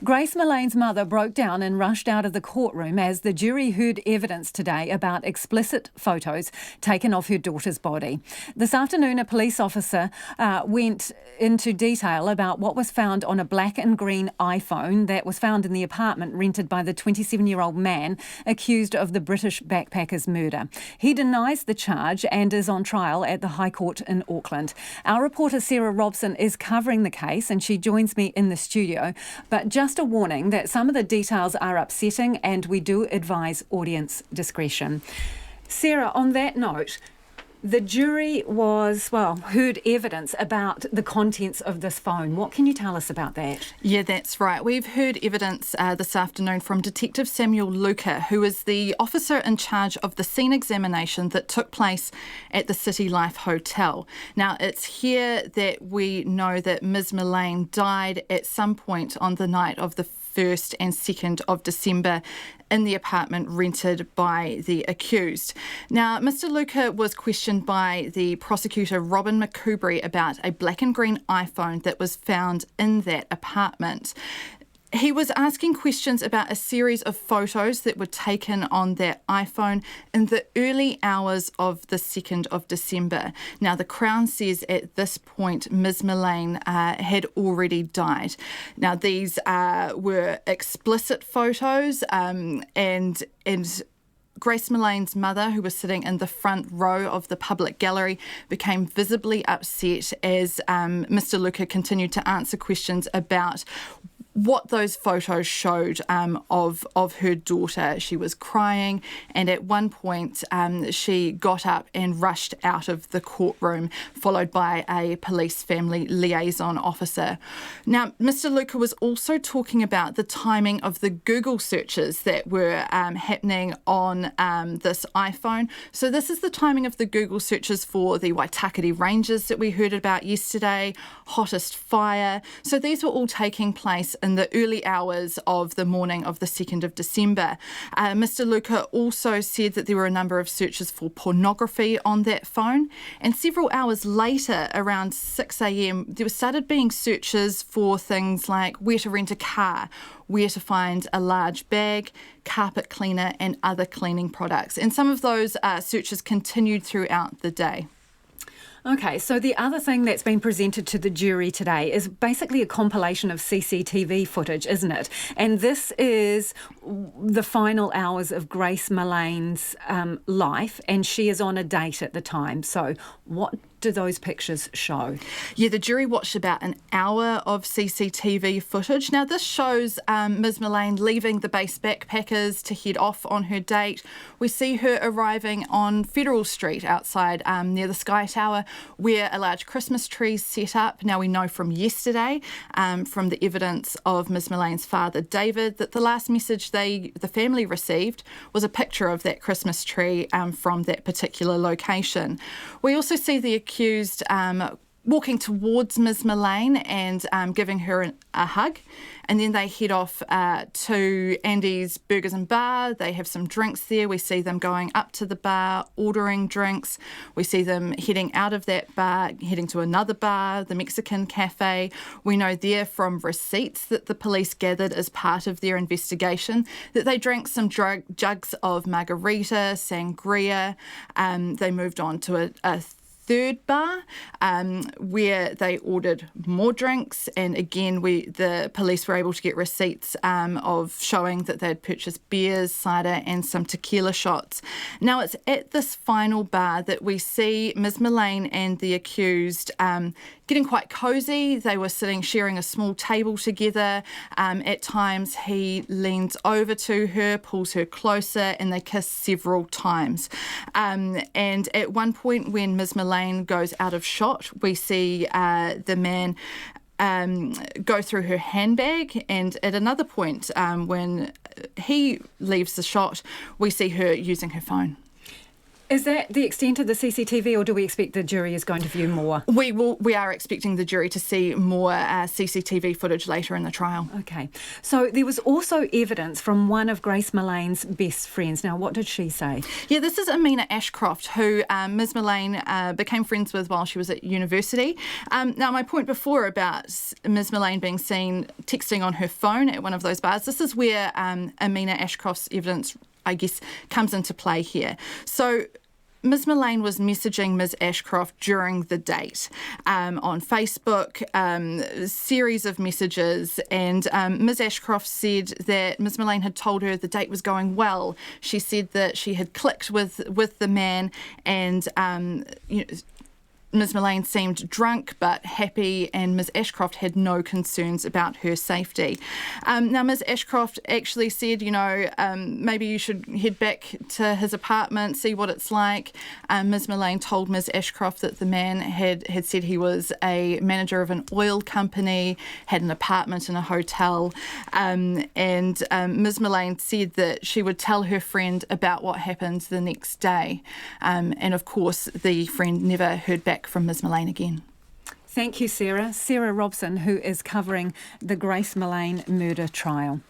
Grace Millane's mother broke down and rushed out of the courtroom as the jury heard evidence today about explicit photos taken of her daughter's body. This afternoon, a police officer went into detail about what was found on a black and green iPhone that was found in the apartment rented by the 27-year-old man accused of the British backpacker's murder. He denies the charge and is on trial at the High Court in Auckland. Our reporter Sarah Robson is covering the case and she joins me in the studio. But just a warning that some of the details are upsetting and we do advise audience discretion. Sarah, on that note, the jury heard evidence about the contents of this phone. What can you tell us about that? Yeah, that's right. We've heard evidence this afternoon from Detective Samuel Luca, who is the officer in charge of the scene examination that took place at the City Life Hotel. Now, it's here that we know that Ms. Millane died at some point on the night of the 1st and 2nd of December in the apartment rented by the accused. Now, Mr. Luca was questioned by the prosecutor, Robin McCoubrey, about a black and green iPhone that was found in that apartment. He was asking questions about a series of photos that were taken on that iPhone in the early hours of the 2nd of December. Now, the Crown says at this point Ms. Millane had already died. Now, these were explicit photos and Grace Millane's mother, who was sitting in the front row of the public gallery, became visibly upset as Mr. Luca continued to answer questions about what those photos showed of her daughter. She was crying, and at one point she got up and rushed out of the courtroom, followed by a police family liaison officer. Now, Mr. Luca was also talking about the timing of the Google searches that were happening on this iPhone. So this is the timing of the Google searches for the Waitakere Ranges that we heard about yesterday, hottest fire. So these were all taking place in the early hours of the morning of the 2nd of December. Mr. Luca also said that there were a number of searches for pornography on that phone, and several hours later, around 6 a.m, there started being searches for things like where to rent a car, where to find a large bag, carpet cleaner and other cleaning products. And some of those searches continued throughout the day. Okay, so the other thing that's been presented to the jury today is basically a compilation of CCTV footage, isn't it? And this is the final hours of Grace Millane's life, and she is on a date at the time. So what do those pictures show? Yeah, the jury watched about an hour of CCTV footage. Now, this shows Ms. Millane leaving the base backpackers to head off on her date. We see her arriving on Federal Street outside near the Sky Tower, where a large Christmas tree is set up. Now, we know from yesterday, from the evidence of Ms. Millane's father, David, that the last message the family received was a picture of that Christmas tree from that particular location. We also see the accused walking towards Ms. Millane and giving her a hug. And then they head off to Andy's Burgers and Bar. They have some drinks there. We see them going up to the bar, ordering drinks. We see them heading out of that bar, heading to another bar, the Mexican cafe. We know there from receipts that the police gathered as part of their investigation that they drank some jugs of margarita, sangria. They moved on to a third bar where they ordered more drinks, and again the police were able to get receipts of showing that they'd purchased beers, cider and some tequila shots. Now, it's at this final bar that we see Ms. Millane and the accused getting quite cosy. They were sitting sharing a small table together. At times he leans over to her, pulls her closer, and they kiss several times. And at one point when Ms. Millane goes out of shot, we see the man go through her handbag, and at another point when he leaves the shot, we see her using her phone. Is that the extent of the CCTV, or do we expect the jury is going to view more? We are expecting the jury to see more CCTV footage later in the trial. Okay. So there was also evidence from one of Grace Millane's best friends. Now, what did she say? Yeah, this is Amina Ashcroft, who Ms Millane became friends with while she was at university. Now, my point before about Ms Millane being seen texting on her phone at one of those bars, this is where Amina Ashcroft's evidence, I guess, comes into play here. So Ms Millane was messaging Ms Ashcroft during the date on Facebook, a series of messages, and Ms Ashcroft said that Ms Millane had told her the date was going well. She said that she had clicked with the man, and Ms Millane seemed drunk but happy, and Ms Ashcroft had no concerns about her safety. Now, Ms Ashcroft actually said, maybe you should head back to his apartment, see what it's like. Ms Millane told Ms Ashcroft that the man had said he was a manager of an oil company, had an apartment in a hotel, and Ms Millane said that she would tell her friend about what happened the next day. And of course, the friend never heard back from Ms Millane again. Thank you, Sarah. Sarah Robson, who is covering the Grace Millane murder trial.